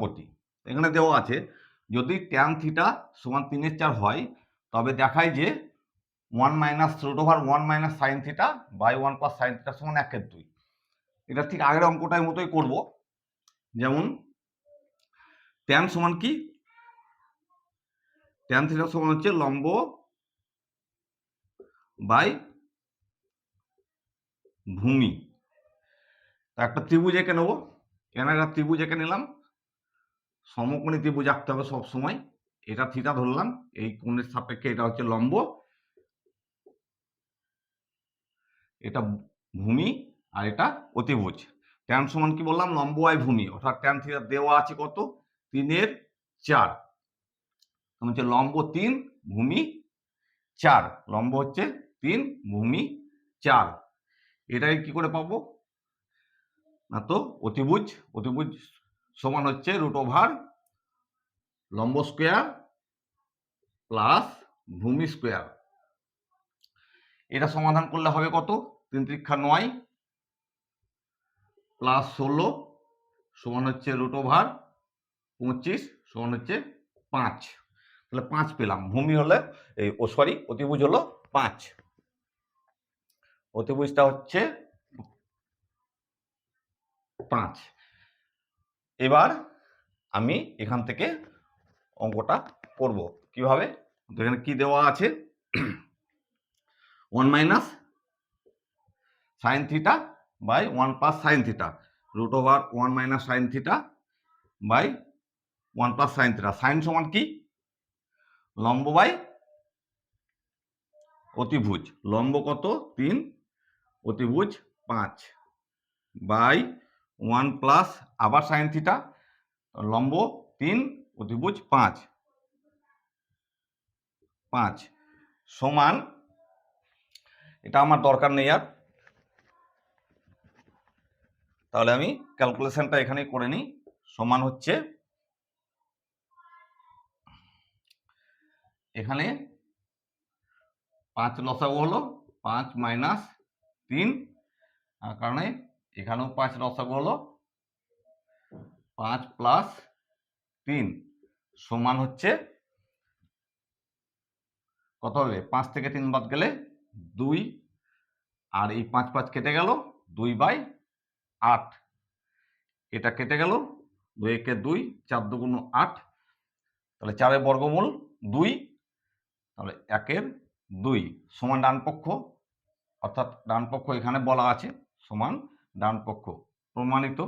কোটি এখানে দেওয়া আছে যদি ট্যান থিটা সমান 3/4 হয় তবে দেখায় যে 1 minus root over 1 minus sine theta by 1 plus sine theta সমান 1/2। এটা ঠিক আগের অঙ্কটার মতোই করব। যেমন ট্যান সমান কি, ট্যান থিটা সমান হচ্ছে লম্ব বাই ভূমি। একটা ত্রিভুজ এঁকে নেবো, এখানে একটা ত্রিভুজ এঁকে নিলাম, সমকোণী ত্রিভুজ আঁকতে হবে সব সময়। এটা থিটা ধরলাম, এই কোণের সাপেক্ষে এটা হচ্ছে লম্ব, এটা ভূমি আর এটা অতিভুজ। ট্যান সমান কি বললাম, লম্ব বাই ভূমি, অর্থাৎ ট্যান থিটা দেওয়া আছে কত 3/4, হচ্ছে লম্ব 3 ভূমি 4, লম্ব হচ্ছে 3 ভূমি 4। এটাকে কি করে পাবো না, তো অতিভুজ, অতিভুজ সমান হচ্ছে রুট ওভার লম্ব স্কোয়ার প্লাস ভূমি স্কোয়ার। এটা সমাধান করলে হবে কত, 3 × 9 প্লাস 16 সমান হচ্ছে রুট ওভার 25 সমান হচ্ছে 5। তাহলে 5 পেলাম। ভূমি হলে এই সরি অতিভুজ হলো 5, অতিভুজটা হচ্ছে 5। এবার আমি এখান থেকে অঙ্কটা করব কিভাবে, এখানে কি দেওয়া আছে 1 minus sine theta by 1 plus sine theta, root over 1 minus sine theta by 1 plus sine theta. Sine সমান কি, লম্ব বাই অতিভুজ, লম্ব কত 3 অতিভুজ 5 বাই 1 প্লাস আবার সাইন থিটা, লম্ব 3 অতিভুজ 5 সমান, এটা আমার দরকার নেই আর, তাহলে আমি ক্যালকুলেশনটা এখানেই করে নিই। সমান হচ্ছে এখানে 5 লসাগু হলো 5 মাইনাস 3, কারণে এখানেও 5 লসাগু হলো 5 প্লাস 3 সমান হচ্ছে কত হবে, 5 থেকে 3 বাদ গেলে 2, আর এই 5 5 কেটে গেল 2/8, এটা কেটে গেল 2 একে 2, 4 2 8, তাহলে 4 বর্গমূল 2, তাহলে 1 2 সমান ডান পক্ষ, অর্থাৎ ডান পক্ষ এখানে বলা আছে সমান ডান পক্ষ, প্রমাণিত।